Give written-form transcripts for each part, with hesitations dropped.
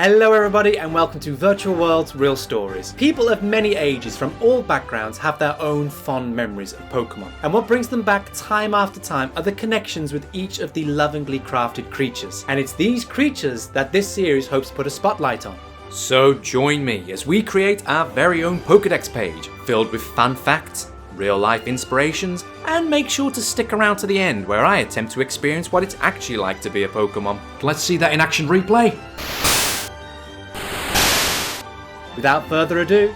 Hello everybody and welcome to Virtual World's Real Stories. People of many ages from all backgrounds have their own fond memories of Pokemon. And what brings them back time after time are the connections with each of the lovingly crafted creatures. And it's these creatures that this series hopes to put a spotlight on. So join me as we create our very own Pokédex page, filled with fun facts, real life inspirations, and make sure to stick around to the end where I attempt to experience what it's actually like to be a Pokemon. Let's see that in action replay. Without further ado,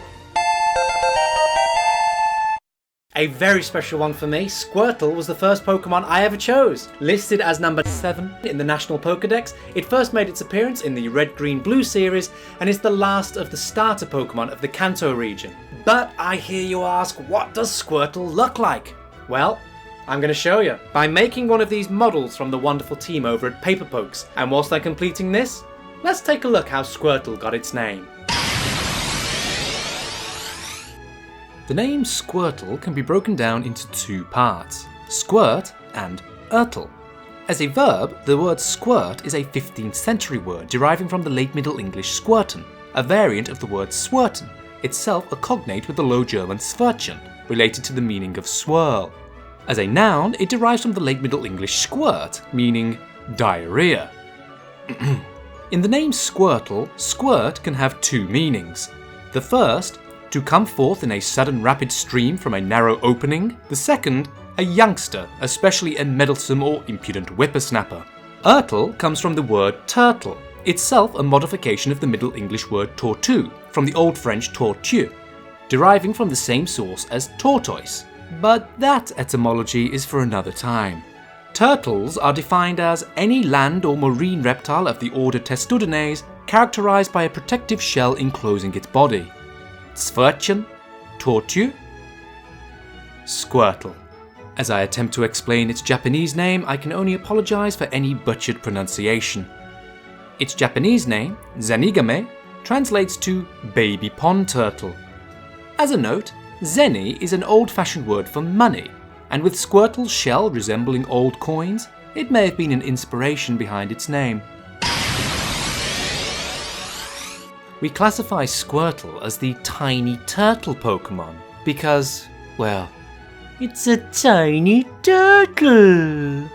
a very special one for me. Squirtle was the first Pokemon I ever chose. Listed as number 7 in the National Pokédex, it first made its appearance in the Red, Green, Blue series and is the last of the starter Pokemon of the Kanto region. But I hear you ask, what does Squirtle look like? Well, I'm going to show you by making one of these models from the wonderful team over at Paperpokes. And whilst I'm completing this, let's take a look how Squirtle got its name. The name Squirtle can be broken down into two parts, squirt and urtle. As a verb, the word squirt is a 15th century word deriving from the late Middle English squirten, a variant of the word swirten, itself a cognate with the Low German swirchen, related to the meaning of swirl. As a noun, it derives from the late Middle English squirt, meaning diarrhea. In the name Squirtle, squirt can have two meanings. The first, to come forth in a sudden rapid stream from a narrow opening. The second, a youngster, especially a meddlesome or impudent whippersnapper. Urtle comes from the word turtle, itself a modification of the Middle English word tortue, from the Old French tortue, deriving from the same source as tortoise. But that etymology is for another time. Turtles are defined as any land or marine reptile of the order Testudines characterized by a protective shell enclosing its body. Swirchen, tortue, Squirtle. As I attempt to explain its Japanese name, I can only apologize for any butchered pronunciation. Its Japanese name, Zenigame, translates to baby pond turtle. As a note, Zeni is an old-fashioned word for money, and with Squirtle's shell resembling old coins, it may have been an inspiration behind its name. We classify Squirtle as the tiny turtle Pokemon because, well, it's a tiny turtle.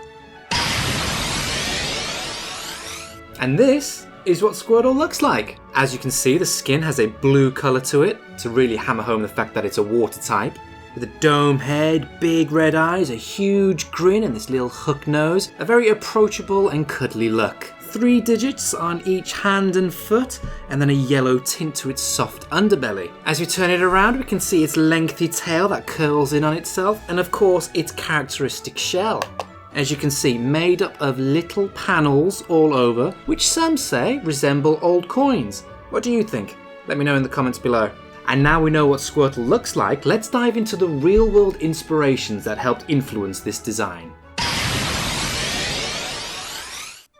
And this is what Squirtle looks like. As you can see, the skin has a blue colour to it to really hammer home the fact that it's a water type. With a dome head, big red eyes, a huge grin and this little hook nose, a very approachable and cuddly look. 3 digits on each hand and foot, and then a yellow tint to its soft underbelly. As you turn it around, we can see its lengthy tail that curls in on itself, and of course its characteristic shell. As you can see, made up of little panels all over, which some say resemble old coins. What do you think? Let me know in the comments below. And now we know what Squirtle looks like, let's dive into the real-world inspirations that helped influence this design.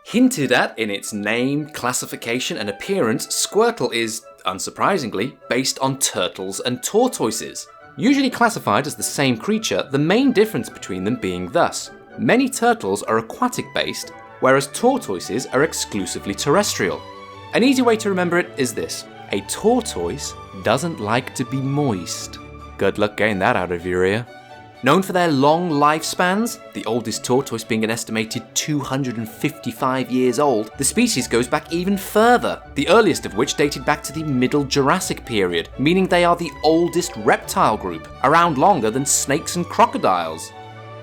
Hinted at in its name, classification and appearance, Squirtle is, unsurprisingly, based on turtles and tortoises. Usually classified as the same creature, the main difference between them being thus. Many turtles are aquatic based, whereas tortoises are exclusively terrestrial. An easy way to remember it is this: a tortoise doesn't like to be moist. Good luck getting that out of your ear. Known for their long lifespans, the oldest tortoise being an estimated 255 years old, the species goes back even further, the earliest of which dated back to the Middle Jurassic period, meaning they are the oldest reptile group, around longer than snakes and crocodiles.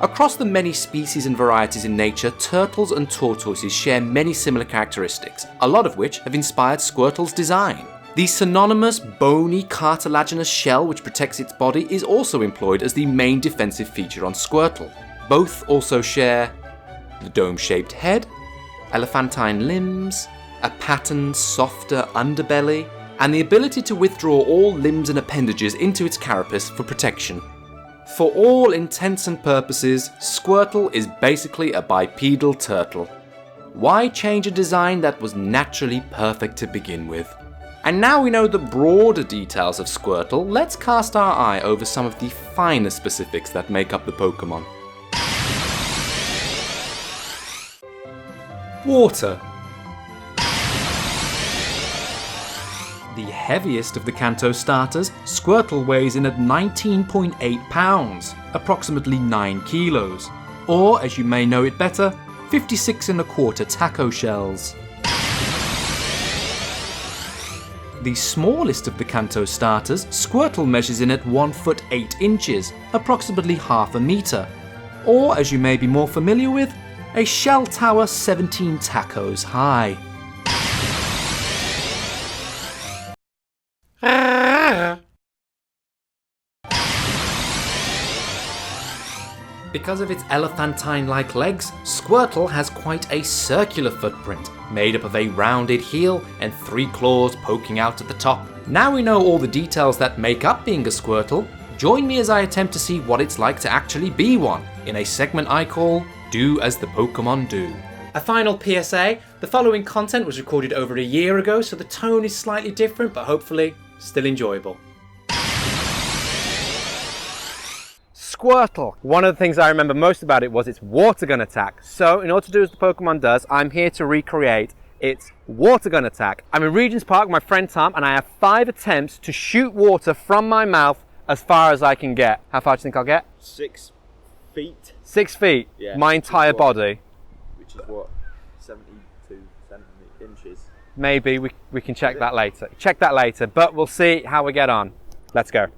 Across the many species and varieties in nature, turtles and tortoises share many similar characteristics, a lot of which have inspired Squirtle's design. The synonymous bony cartilaginous shell which protects its body is also employed as the main defensive feature on Squirtle. Both also share the dome-shaped head, elephantine limbs, a patterned, softer underbelly, and the ability to withdraw all limbs and appendages into its carapace for protection. For all intents and purposes, Squirtle is basically a bipedal turtle. Why change a design that was naturally perfect to begin with? And now we know the broader details of Squirtle, let's cast our eye over some of the finer specifics that make up the Pokemon. Water. heaviest of the Kanto starters, Squirtle weighs in at 19.8 pounds, approximately 9 kilos, or as you may know it better, 56¼ taco shells. The smallest of the Kanto starters, Squirtle measures in at 1 foot 8 inches, approximately half a metre, or as you may be more familiar with, a shell tower 17 tacos high. Because of its elephantine-like legs, Squirtle has quite a circular footprint, made up of a rounded heel and 3 claws poking out at the top. Now we know all the details that make up being a Squirtle, join me as I attempt to see what it's like to actually be one, in a segment I call Do As the Pokemon Do. A final PSA, the following content was recorded over a year ago, so the tone is slightly different, but hopefully still enjoyable. Squirtle. One of the things I remember most about it was its water gun attack. So in order to do as the Pokemon does, I'm here to recreate its water gun attack. I'm in Regent's Park with my friend Tom, and I have 5 attempts to shoot water from my mouth as far as I can get. How far do you think I'll get? 6 feet. 6 feet? Yeah. My entire body? Which is what? 72 inches. Maybe, we can check that later. Check that later, but we'll see how we get on. Let's go.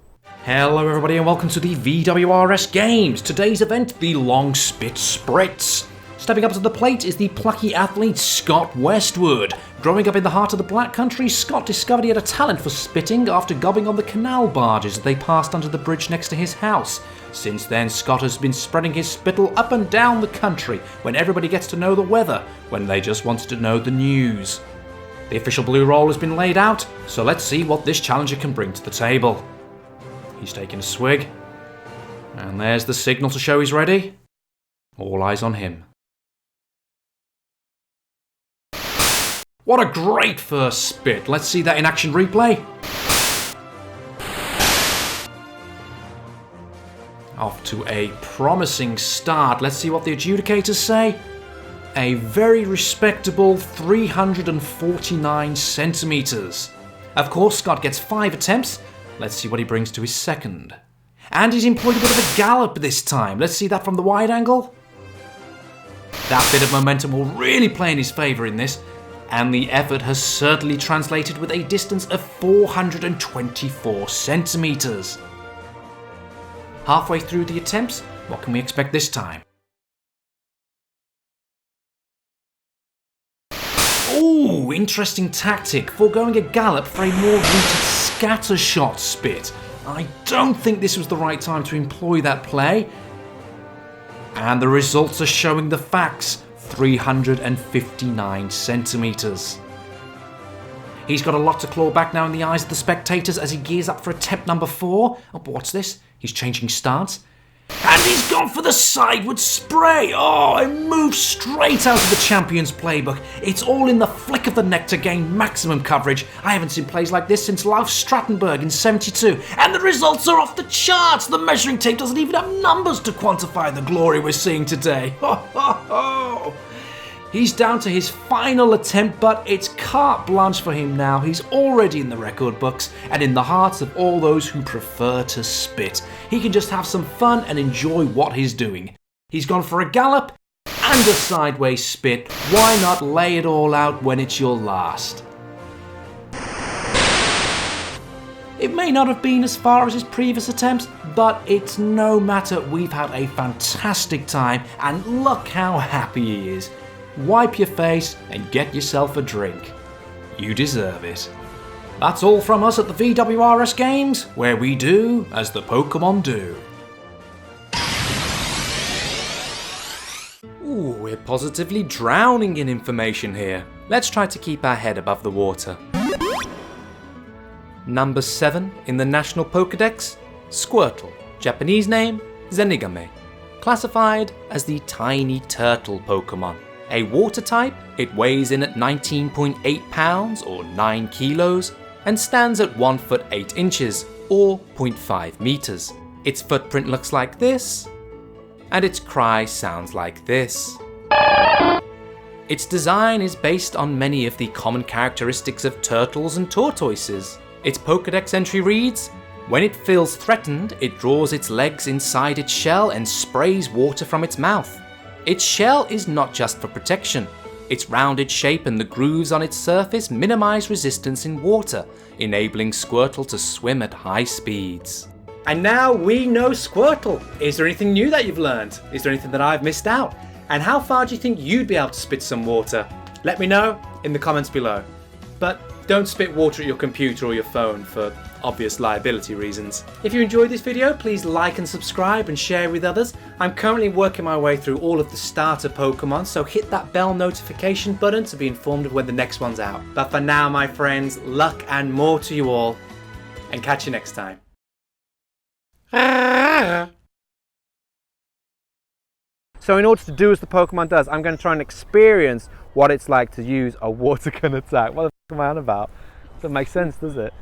Hello everybody and welcome to the VWRS Games. Today's event, the Long Spit Spritz. Stepping up to the plate is the plucky athlete Scott Westwood. Growing up in the heart of the Black Country, Scott discovered he had a talent for spitting after gubbing on the canal barges as they passed under the bridge next to his house. Since then, Scott has been spreading his spittle up and down the country when everybody gets to know the weather, when they just want to know the news. The official blue roll has been laid out, so let's see what this challenger can bring to the table. He's taking a swig, and there's the signal to show he's ready. All eyes on him. What a great first spit. Let's see that in action replay. Off to a promising start. Let's see what the adjudicators say. A very respectable 349 centimetres. Of course, Scott gets 5 attempts. Let's see what he brings to his second. And he's employed a bit of a gallop this time. Let's see that from the wide angle. That bit of momentum will really play in his favour in this. And the effort has certainly translated with a distance of 424 centimetres. Halfway through the attempts, what can we expect this time? Ooh, interesting tactic, foregoing a gallop for a more rooted scattershot spit. I don't think this was the right time to employ that play. And the results are showing the facts, 359 centimetres. He's got a lot to claw back now in the eyes of the spectators as he gears up for attempt number 4. Oh, but what's this? He's changing stance. And he's gone for the sideward spray. Oh, it moves straight out of the champion's playbook. It's all in the flick of the neck to gain maximum coverage. I haven't seen plays like this since Lauf Strattenberg in '72. And the results are off the charts. The measuring tape doesn't even have numbers to quantify the glory we're seeing today. Ho, ho, ho. He's down to his final attempt, but it's carte blanche for him now. He's already in the record books and in the hearts of all those who prefer to spit. He can just have some fun and enjoy what he's doing. He's gone for a gallop and a sideways spit. Why not lay it all out when it's your last? It may not have been as far as his previous attempts, but it's no matter. We've had a fantastic time and look how happy he is. Wipe your face and get yourself a drink. You deserve it. That's all from us at the VWRS Games, where we do as the Pokemon do. Ooh, we're positively drowning in information here. Let's try to keep our head above the water. Number 7 in the National Pokédex, Squirtle. Japanese name, Zenigame. Classified as the tiny turtle Pokemon. A water type, it weighs in at 19.8 pounds or 9 kilos and stands at 1 foot 8 inches or 0.5 meters. Its footprint looks like this, and its cry sounds like this. Its design is based on many of the common characteristics of turtles and tortoises. Its Pokédex entry reads, when it feels threatened, it draws its legs inside its shell and sprays water from its mouth. Its shell is not just for protection. Its rounded shape and the grooves on its surface minimize resistance in water, enabling Squirtle to swim at high speeds. And now we know Squirtle. Is there anything new that you've learned? Is there anything that I've missed out? And how far do you think you'd be able to spit some water? Let me know in the comments below. But don't spit water at your computer or your phone for obvious liability reasons. If you enjoyed this video, please like and subscribe and share with others. I'm currently working my way through all of the starter Pokemon, so hit that bell notification button to be informed of when the next one's out. But for now, my friends, luck and more to you all, and catch you next time. So in order to do as the Pokemon does, I'm going to try and experience what it's like to use a water gun attack. What the f am I on about? Doesn't make sense, does it?